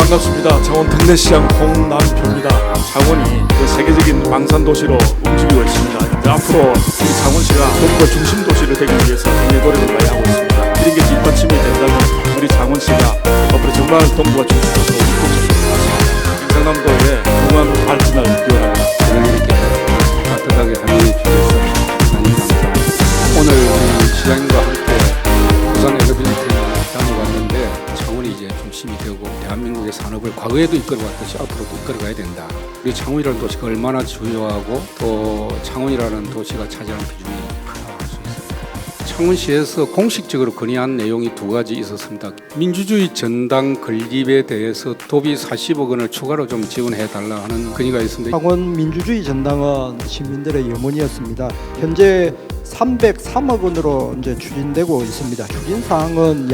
반갑습니다. 창원 특례시장 홍남표입니다. 창원이 세계적인 방산 도시로 움직이고 있습니다. 앞으로 우리 창원시가 동북아 중심 도시를 되기 위해서 굉장히 노력을 많이 하고 있습니다. 이런 게 뒷받침이 된다면 우리 창원시가 앞으로 정말 동북아 중심 도시로 움직일 수 있습니다. 경상남도의 공안 발전을 기원합니다. 저는 이렇게 따뜻하게 함께 주셔서 많이 감사합니다. 오늘 우리 시장님과 함께 부산 엘리베이터를 다녀왔는데 창원이 이제 중심이 되고 대한민국의 산업을 과거에도 이끌어왔듯이 앞으로도 이끌어가야 된다. 우리 창원이라는 도시가 얼마나 중요하고 또 창원이라는 도시가 차지하는 비중이 크다고 할 수 있습니다. 창원시에서 공식적으로 건의한 내용이 두 가지 있었습니다. 민주주의 전당 건립에 대해서 도비 40억 원을 추가로 좀 지원해 달라 하는 건의가 있습니다. 창원 민주주의 전당은 시민들의 염원이었습니다. 현재 303억 원으로 이제 추진되고 있습니다. 추진 사항은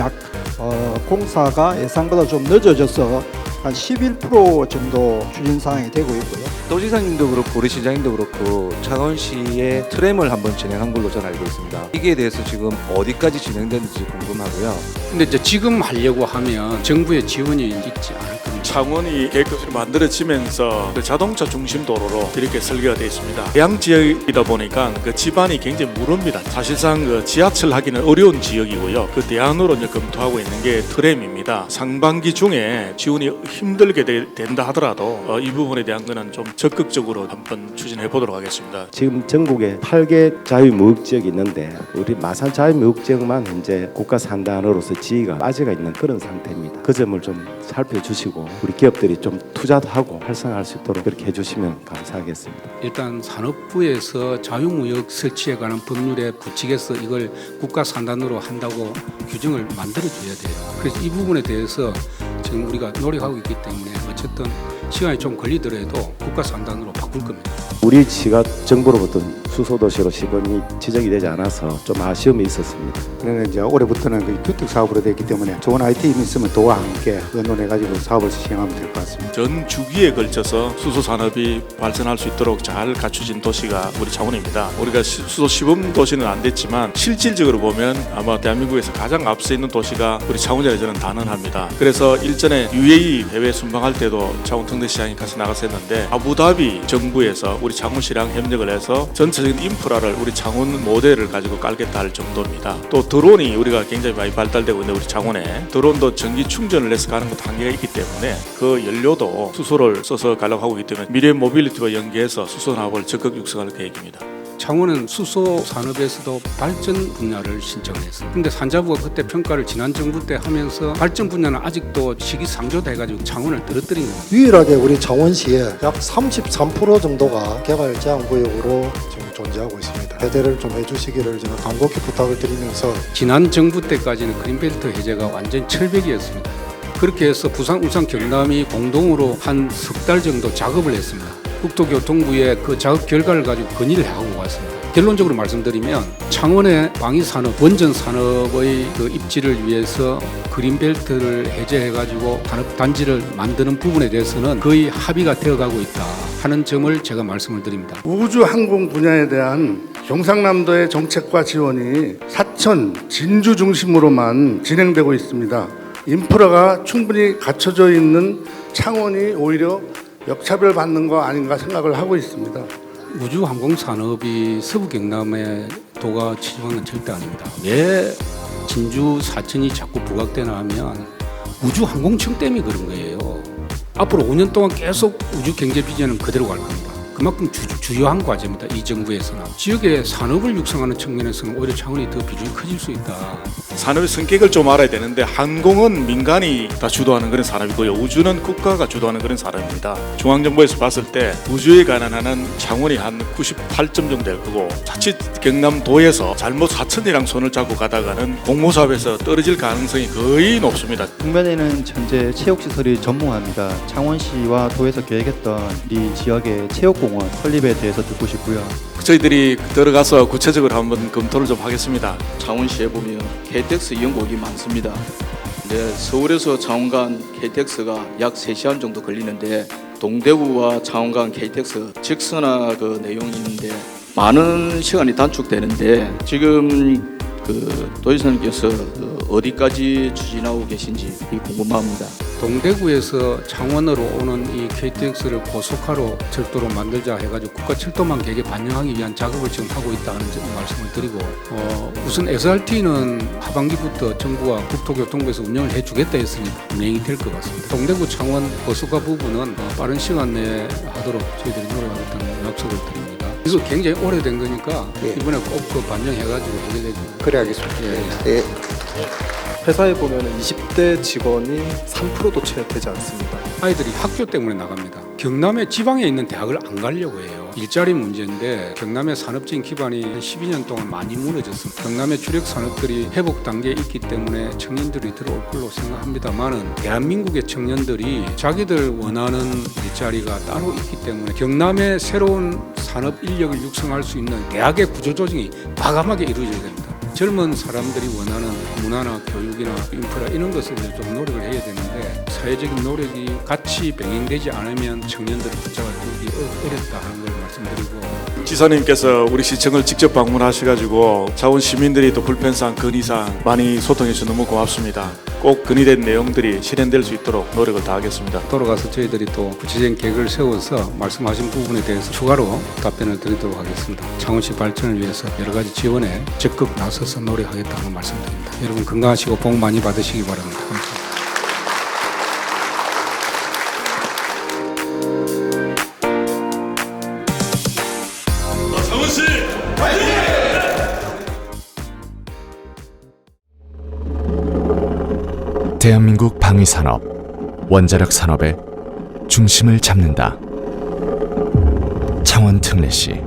공사가 예상보다 좀 늦어져서 한 11% 정도 추진 사항이 되고 있고요. 도지사님도 그렇고 우리 시장님도 그렇고 창원시의 트램을 한번 진행한 걸로 저는 알고 있습니다. 이게 대해서 지금 어디까지 진행됐는지 궁금하고요. 근데 이제 지금 하려고 하면 정부의 지원이 있지 않을 겁니다. 창원이 계획도시로 만들어지면서 자동차 중심 도로로 이렇게 설계가 되어 있습니다. 해양 지역이다 보니까 그 지반이 굉장히 무릅니다. 사실상 그 지하철 하기는 어려운 지역이고요. 그 대안으로 이제 검토하고 있는 게 트램입니다. 상반기 중에 지원이 힘들게 된다 하더라도 이 부분에 대한 거는 좀 적극적으로 한번 추진해 보도록 하겠습니다. 지금 전국에 8개 자유무역지역이 있는데 우리 마산 자유무역지역만 현재 국가산단으로서 지위가 빠져가 있는 그런 상태입니다. 그 점을 좀 살펴주시고 우리 기업들이 좀 투자도 하고 활성화할 수 있도록 그렇게 해주시면 감사하겠습니다. 일단 산업부에서 자유무역 설치에 관한 법률에 부칙에서 이걸 국가산단으로 한다고 규정을 만들어줘야 돼요. 그래서 이 부분에 대해서 지금 우리가 노력하고 있기 때문에 어쨌든 시간이 좀 걸리더라도 국가산단으로 바꿀 겁니다. 우리 시가 정부로부터 수소도시로 시범이 지정이 되지 않아서 좀 아쉬움이 있었습니다. 그러나 이제 올해부터는 그 주택 사업으로 되기 때문에 좋은 아이템이 있으면 도와 함께 의논해가지고 사업을 시행하면 될 것 같습니다. 전 주기에 걸쳐서 수소 산업이 발전할 수 있도록 잘 갖춰진 도시가 우리 창원입니다. 우리가 수소 시범 도시는 안 됐지만 실질적으로 보면 아마 대한민국에서 가장 앞서 있는 도시가 우리 창원이라 저는 단언합니다. 그래서 일전에 UAE 해외 순방할 때도 창원 특례시장이 같이 나가서 했는데 아부다비 정부에서 우리 창원시랑 협력을 해서 전체적인 인프라를 우리 창원 모델을 가지고 깔겠다 할 정도입니다. 또 드론이 우리가 굉장히 많이 발달되고 있는데 우리 창원에 드론도 전기 충전을 해서 가는 것도 한계가 있기 때문에 그 연료도 수소를 써서 가려고 하고 있기 때문에 미래 모빌리티와 연계해서 수소 사업을 적극 육성할 계획입니다. 창원은 수소 산업에서도 발전 분야를 신청을 했습니다. 근데 산자부가 그때 평가를 지난 정부 때 하면서 발전 분야는 아직도 시기상조돼가지고 창원을 떨어뜨린 겁니다. 유일하게 우리 창원시에 약 33% 정도가 개발 제한 구역으로 지금 존재하고 있습니다. 해제를 좀 해주시기를 저는 간곡히 부탁을 드리면서 지난 정부 때까지는 그린벨트 해제가 완전 철벽이었습니다. 그렇게 해서 부산, 울산, 경남이 공동으로 한 석 달 정도 작업을 했습니다. 국토교통부의 그 작업 결과를 가지고 건의를 하고 왔습니다. 결론적으로 말씀드리면 창원의 방위산업, 원전산업의 그 입지를 위해서 그린벨트를 해제해가지고 산업단지를 만드는 부분에 대해서는 거의 합의가 되어가고 있다 하는 점을 제가 말씀을 드립니다. 우주항공 분야에 대한 경상남도의 정책과 지원이 사천, 진주 중심으로만 진행되고 있습니다. 인프라가 충분히 갖춰져 있는 창원이 오히려 역차별 받는 거 아닌가 생각을 하고 있습니다. 우주항공산업이 서부 경남의 도가 치중한 건 절대 아닙니다. 왜 진주 사천이 자꾸 부각되나 하면 우주항공청 때문에 그런 거예요. 앞으로 5년 동안 계속 우주 경제 비전은 그대로 갈 겁니다. 그만큼 주요한 과제입니다. 이 정부에서는. 지역의 산업을 육성하는 측면에서는 오히려 창원이 더 비중이 커질 수 있다. 산업의 성격을 좀 알아야 되는데 항공은 민간이 다 주도하는 그런 산업이고요. 우주는 국가가 주도하는 그런 산업입니다. 중앙정부에서 봤을 때 우주에 관한 하는 창원이 한 98점 정도 될 거고 자칫 경남도에서 잘못 사천이랑 손을 잡고 가다가는 공모사업에서 떨어질 가능성이 거의 높습니다. 북면에는 현재 체육시설이 전무합니다. 창원시와 도에서 계획했던 이 지역의 체육공원 설립에 대해서 듣고 싶고요. 저희들이 들어가서 구체적으로 한번 검토를 좀 하겠습니다. 창원시에 보면 KTX 이용국이 많습니다. 근데 서울에서 창원 간 KTX가 약 3시간 정도 걸리는데 동대구와 창원 간 KTX 직선화 그 내용이 있는데 많은 시간이 단축되는데 지금 도지사님께서 어디까지 추진하고 계신지 궁금합니다. 동대구에서 창원으로 오는 이 KTX를 고속화로 철도로 만들자 해가지고 국가 철도망 계획에 반영하기 위한 작업을 지금 하고 있다는 점 말씀을 드리고 우선 SRT는 하반기부터 정부와 국토교통부에서 운영을 해주겠다 했으니까 운행이 될 것 같습니다. 동대구 창원 고속화 부분은 빠른 시간 내에 하도록 저희들이 노력하겠다는 약속을 드립니다. 이거 굉장히 오래된 거니까 이번에 꼭 그 반영해가지고 하게 되죠. 그래 알겠습니다. 예. 회사에 보면 20대 직원이 3%도 채 되지 않습니다. 아이들이 학교 때문에 나갑니다. 경남의 지방에 있는 대학을 안 가려고 해요. 일자리 문제인데 경남의 산업적인 기반이 12년 동안 많이 무너졌습니다. 경남의 주력 산업들이 회복 단계에 있기 때문에 청년들이 들어올 걸로 생각합니다만은 대한민국의 청년들이 자기들 원하는 일자리가 따로 있기 때문에 경남의 새로운 산업 인력을 육성할 수 있는 대학의 구조 조정이 과감하게 이루어져야 됩니다. 젊은 사람들이 원하는 문화나 교육이나 인프라 이런 것을 좀 노력을 해야 되는데 사회적인 노력이 같이 병행되지 않으면 청년들을 붙잡아 두기 어렵다 하는 걸 말씀드리고 지사님께서 우리 시청을 직접 방문하셔가지고 자원 시민들이 또 불편사항, 건의사항 많이 소통해 주셔서 너무 고맙습니다. 꼭 건의된 내용들이 실현될 수 있도록 노력을 다하겠습니다. 돌아가서 저희들이 또 구체적인 계획을 세워서 말씀하신 부분에 대해서 추가로 답변을 드리도록 하겠습니다. 창원시 발전을 위해서 여러 가지 지원에 적극 나서서 노력하겠다는 말씀드립니다. 여러분 건강하시고 복 많이 받으시기 바랍니다. 감사합니다. 대한민국 방위산업, 원자력 산업의 중심을 잡는다. 창원 특례시